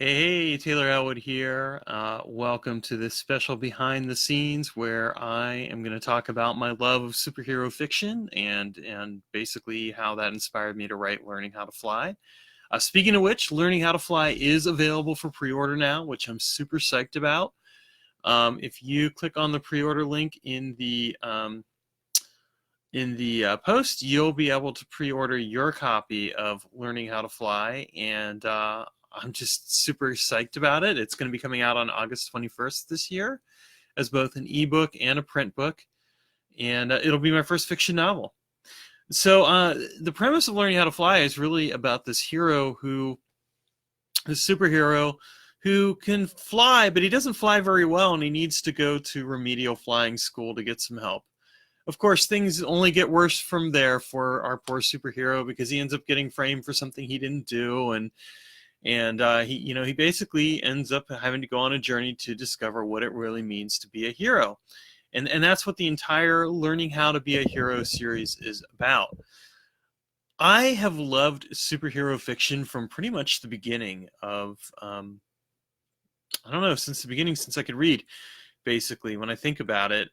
Hey, Taylor Ellwood here. Welcome to this special behind the scenes where I am going to talk about my love of superhero fiction and basically how that inspired me to write Learning How to Fly. Speaking of which, Learning How to Fly is available for pre-order now, which I'm super psyched about. If you click on the pre-order link in the post, you'll be able to pre-order your copy of Learning How to Fly, and I'm just super psyched about it. It's going to be coming out on August 21st this year as both an ebook and a print book, and it'll be my first fiction novel. So the premise of Learning How to Fly is really about this superhero who can fly, but he doesn't fly very well, and he needs to go to remedial flying school to get some help. Of course, things only get worse from there for our poor superhero because he ends up getting framed for something he didn't do, and he basically ends up having to go on a journey to discover what it really means to be a hero, and that's what the entire Learning How to Be a Hero series is about. I have loved superhero fiction from pretty much the beginning of I don't know, since the beginning, since I could read. Basically, when I think about it.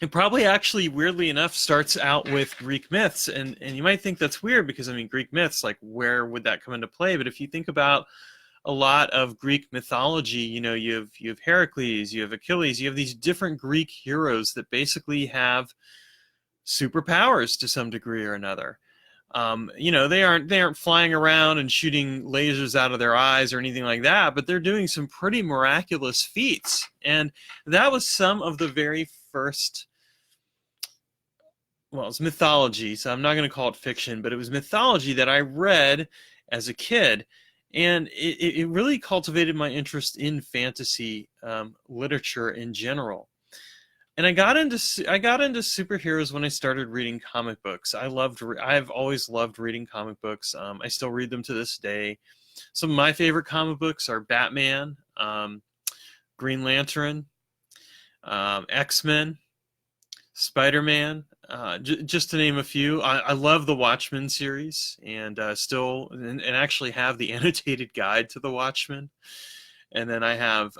It probably actually, weirdly enough, starts out with Greek myths, and you might think that's weird because, I mean, Greek myths, like, where would that come into play? But if you think about a lot of Greek mythology, you have Heracles, you have Achilles, you have these different Greek heroes that basically have superpowers to some degree or another. They aren't flying around and shooting lasers out of their eyes or anything like that, but they're doing some pretty miraculous feats, and that was some of the very first, well, it's mythology, so I'm not going to call it fiction, but it was mythology that I read as a kid, and it really cultivated my interest in fantasy literature in general. And I got into superheroes when I started reading comic books. I've always loved reading comic books. I still read them to this day. Some of my favorite comic books are Batman, Green Lantern, X-Men, Spider-Man, just to name a few. I love the Watchmen series, and actually have the annotated guide to the Watchmen. And then I have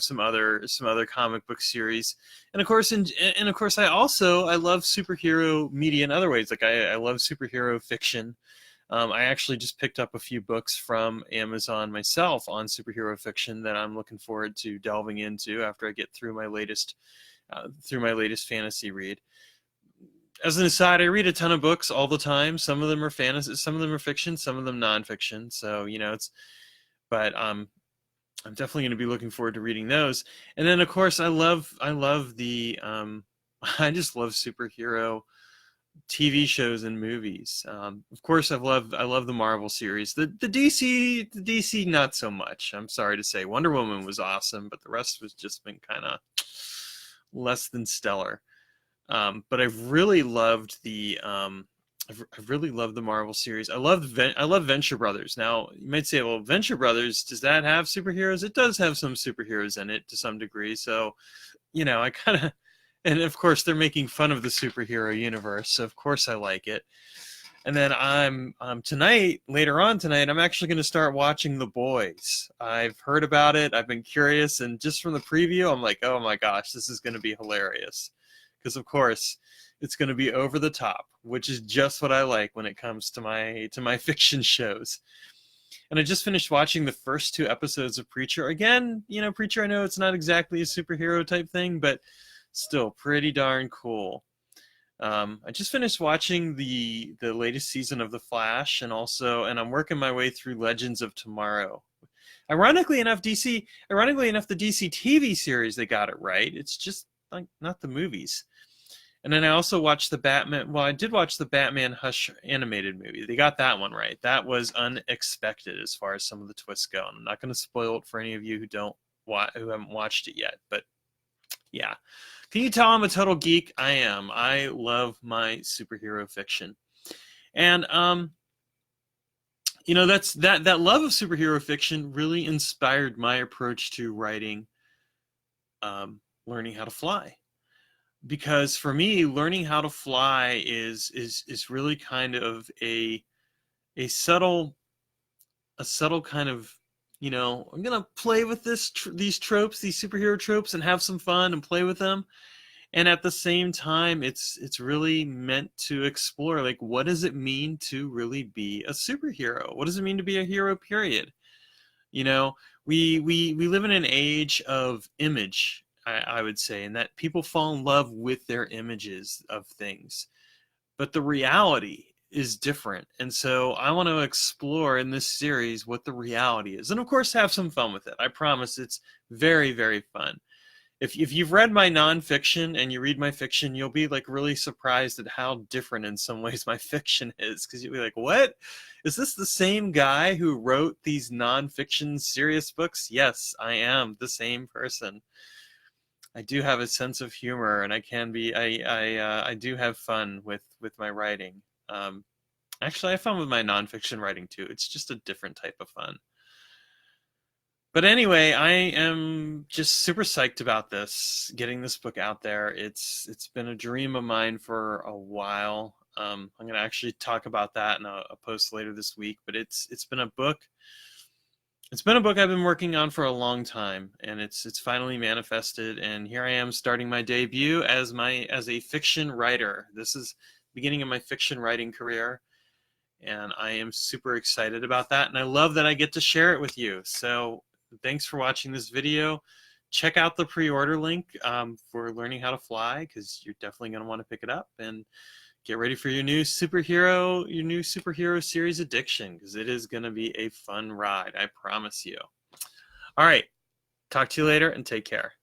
some other comic book series, and of course I love superhero media in other ways. Like I love superhero fiction. I actually just picked up a few books from Amazon myself on superhero fiction that I'm looking forward to delving into after I get through my latest fantasy read. As an aside, I read a ton of books all the time. Some of them are fantasy, some of them are fiction, some of them nonfiction. So but I'm definitely going to be looking forward to reading those. And then, of course, I love the I just love superhero TV shows and movies. Of course, I love the Marvel series. The DC not so much. I'm sorry to say, Wonder Woman was awesome, but the rest was just been kind of less than stellar. But I've really loved the Marvel series. I love Venture Brothers. Now you might say, well, Venture Brothers, does that have superheroes? It does have some superheroes in it to some degree. So, I kind of, and of course they're making fun of the superhero universe. So of course I like it. And then later on tonight, I'm actually going to start watching The Boys. I've heard about it. I've been curious, and just from the preview, I'm like, oh my gosh, this is going to be hilarious. Because of course, it's going to be over the top, which is just what I like when it comes to my fiction shows. And I just finished watching the first two episodes of Preacher. Again, Preacher, I know it's not exactly a superhero type thing, but still pretty darn cool. I just finished watching the latest season of The Flash, and I'm working my way through Legends of Tomorrow. Ironically enough, the DC TV series, they got it right. It's just like not the movies. And then I also watched the Batman. Well, I did watch the Batman Hush animated movie. They got that one right. That was unexpected as far as some of the twists go. And I'm not going to spoil it for any of you who haven't watched it yet. But yeah, can you tell I'm a total geek? I am. I love my superhero fiction, and that love of superhero fiction really inspired my approach to writing, Learning How to Fly. Because for me, learning how to fly is really kind of a subtle kind of, I'm gonna play with these tropes, these superhero tropes, and have some fun and play with them. And at the same time, it's really meant to explore, like, what does it mean to really be a superhero? What does it mean to be a hero, period? You know, we live in an age of image, I would say, and that people fall in love with their images of things. But the reality is different. And so I want to explore in this series what the reality is. And of course, have some fun with it. I promise it's very, very fun. If you've read my nonfiction and you read my fiction, you'll be like really surprised at how different in some ways my fiction is. Because you'll be like, what? Is this the same guy who wrote these nonfiction serious books? Yes, I am the same person. I do have a sense of humor, and I can be. I do have fun with my writing. Um, Actually, I have fun with my nonfiction writing too. It's just a different type of fun. But anyway, I am just super psyched about getting this book out there. It's been a dream of mine for a while. I'm going to actually talk about that in a post later this week. But it's been a book. It's been a book I've been working on for a long time, and it's finally manifested. And here I am starting my debut as a fiction writer. This is the beginning of my fiction writing career, and I am super excited about that. And I love that I get to share it with you. So thanks for watching this video. Check out the pre-order link for learning how to fly, because you're definitely going to want to pick it up. And get ready for your new superhero series addiction, because it is going to be a fun ride. I promise you. All right. Talk to you later, and take care.